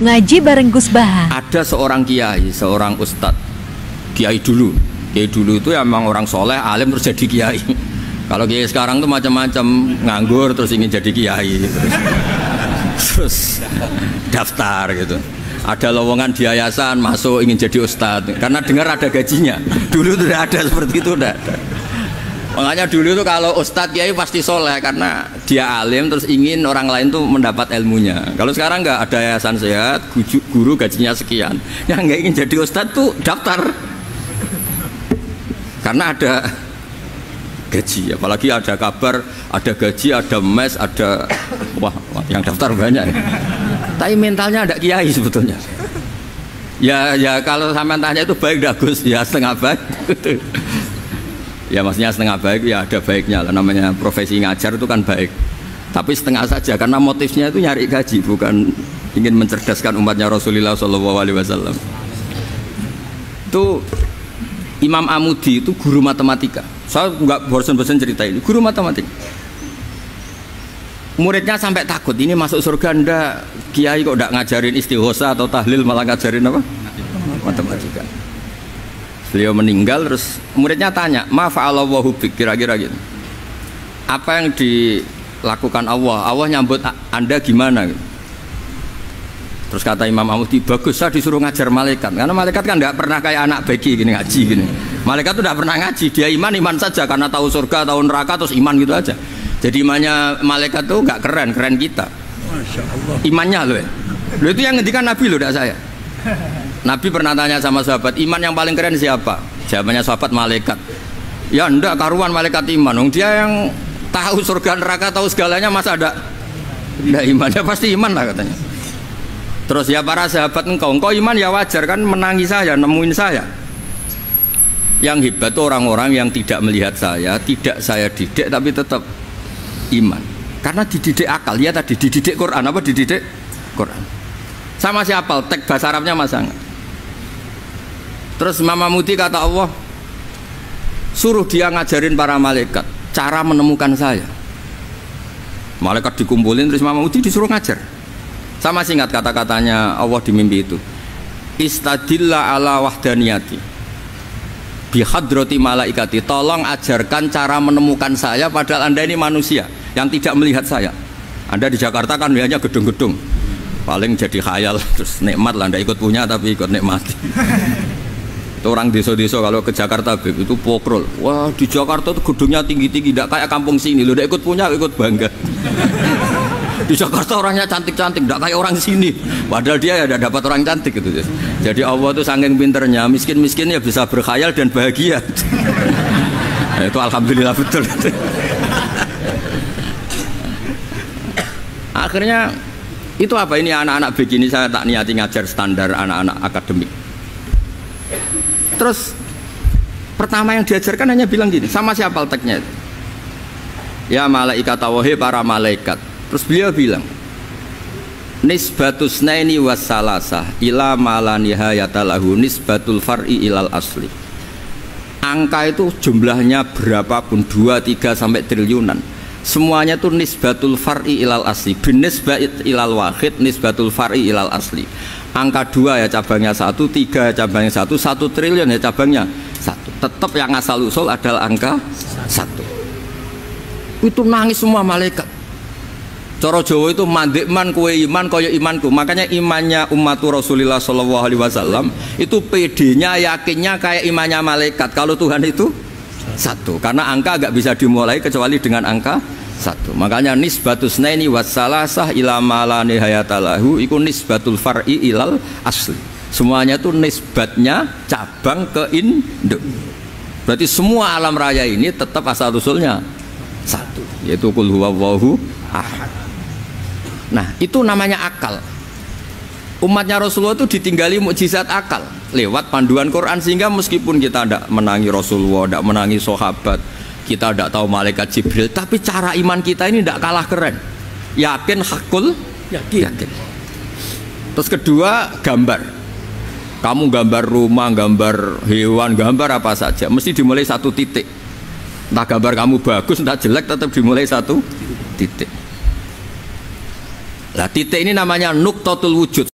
Ngaji bareng Gus Baha. Ada seorang kiai, seorang ustadz, kiai dulu itu emang orang soleh, alim terus jadi kiai. Kalau kiai sekarang tuh macam-macam, nganggur terus ingin jadi kiai, terus daftar gitu. Ada lowongan di yayasan, masuk ingin jadi ustadz karena dengar ada gajinya. Dulu tidak ada seperti itu, tidak ada. Makanya dulu tuh kalau ustadz kiai pasti soleh karena dia alim terus ingin orang lain tuh mendapat ilmunya. Kalau sekarang nggak ada yayasan sehat, guru gajinya sekian, yang nggak ingin jadi ustadz tuh daftar karena ada gaji. Apalagi ada kabar, ada gaji, ada mes, ada wah yang daftar banyak. Tapi mentalnya ada kiai sebetulnya. Ya kalau sampai tanya itu baik dah Gus, ya setengah baik. Ya maksudnya setengah baik ya ada baiknya lah, namanya profesi ngajar itu kan baik, tapi setengah saja karena motifnya itu nyari gaji, bukan ingin mencerdaskan umatnya Rasulullah SAW. Itu Imam Amudi itu guru matematika, saya nggak bosan-bosan cerita ini, guru matematika. Muridnya sampai takut, ini masuk surga ndak, kiai kok ndak ngajarin istighosa atau tahlil malah ngajarin apa? Matematika. Beliau meninggal terus muridnya tanya, "Ma fa'alallahu bik?" Kira-kira gitu. Apa yang dilakukan Allah? Allah nyambut Anda gimana gitu. Terus kata Imam Amudi, "Bagus, saya disuruh ngajar malaikat." Karena malaikat kan enggak pernah kayak anak beki gini ngaji gini. Malaikat tuh enggak pernah ngaji, dia iman saja karena tahu surga, tahu neraka terus iman gitu aja. Jadi imannya malaikat tuh enggak keren kita. Masya Allah. Imannya loh ya. Loh itu yang ngendikan Nabi loh, enggak saya. Nabi pernah tanya sama sahabat, iman yang paling keren siapa? Jawabannya sahabat, malaikat. Ya enggak, karuan malaikat iman. Dia yang tahu surga neraka, tahu segalanya, masa ada enggak imannya? Pasti iman lah katanya. Terus ya para sahabat, engkau iman ya wajar kan, menangi saya, nemuin saya. Yang hebat itu orang-orang yang tidak melihat saya, tidak saya didik tapi tetap iman. Karena dididik akal, ya tadi dididik Quran, apa dididik Quran. Sama siapa? Teks bahasa Arabnya masa enggak? Terus Imam Amudi kata Allah, suruh dia ngajarin para malaikat cara menemukan saya. Malaikat dikumpulin, terus Imam Amudi disuruh ngajar. Sama singkat kata-katanya Allah di mimpi itu, istadilla ala wahdaniyati bihadrati malaikati, tolong ajarkan cara menemukan saya padahal Anda ini manusia yang tidak melihat saya. Anda di Jakarta kan lihatnya gedung-gedung, paling jadi khayal, terus nikmat lah, Anda ikut punya tapi ikut nikmati. Itu orang desa-desa kalau ke Jakarta itu pokrol, wah di Jakarta tuh gedungnya tinggi-tinggi, tidak kayak kampung sini, lo udah ikut punya, ikut bangga. Di Jakarta orangnya cantik-cantik, tidak kayak orang sini, padahal dia ya udah dapat orang cantik gitu. Jadi Allah tuh saking pinternya, miskin-miskin ya bisa berkhayal dan bahagia. Nah, itu alhamdulillah betul. Akhirnya itu apa, ini anak-anak begini saya tak niati ngajar standar anak-anak akademik. Terus pertama yang diajarkan hanya bilang gini, sama siapa teksnya itu? Ya malaikat wahi para malaikat. Terus beliau bilang, nisbatus naini wassalasah ila ma la nihayata lahu nisbatul far'i ilal asli. Angka itu jumlahnya berapapun, 2, 3 sampai triliunan, semuanya itu nisbatul far'i ilal asli, binisbat ilal wahid nisbatul far'i ilal asli. Angka 2 ya cabangnya 1, 3 ya cabangnya 1, 1 triliun ya cabangnya 1. Tetap yang asal usul adalah angka 1. Itu nangis semua malaikat. Cara Jawa itu mandekman kue iman kaya imanku. Makanya imannya umatur Rasulullah SAW itu PD-nya, yakinnya kayak imannya malaikat. Kalau Tuhan itu 1, karena angka agak bisa dimulai kecuali dengan angka 1. Makanya nisbatus naini wassalasah ila ma la nihayata lahu iku nisbatul far'i ilal asli. Semuanya itu nisbatnya cabang ke induk. Berarti semua alam raya ini tetap asal usulnya 1, yaitu qul huwallahu ahad. Nah, itu namanya akal. Umatnya Rasulullah itu ditinggali mukjizat akal lewat panduan Quran, sehingga meskipun kita tidak menangi Rasulullah, tidak menangi sahabat, kita tidak tahu malaikat Jibril, tapi cara iman kita ini tidak kalah keren. Yakin, hakul, yakin. Terus kedua, gambar. Kamu gambar rumah, gambar hewan, gambar apa saja, mesti dimulai 1 titik. Entah gambar kamu bagus, entah jelek, tetap dimulai 1 titik. Lah titik ini namanya nuqtatul wujud.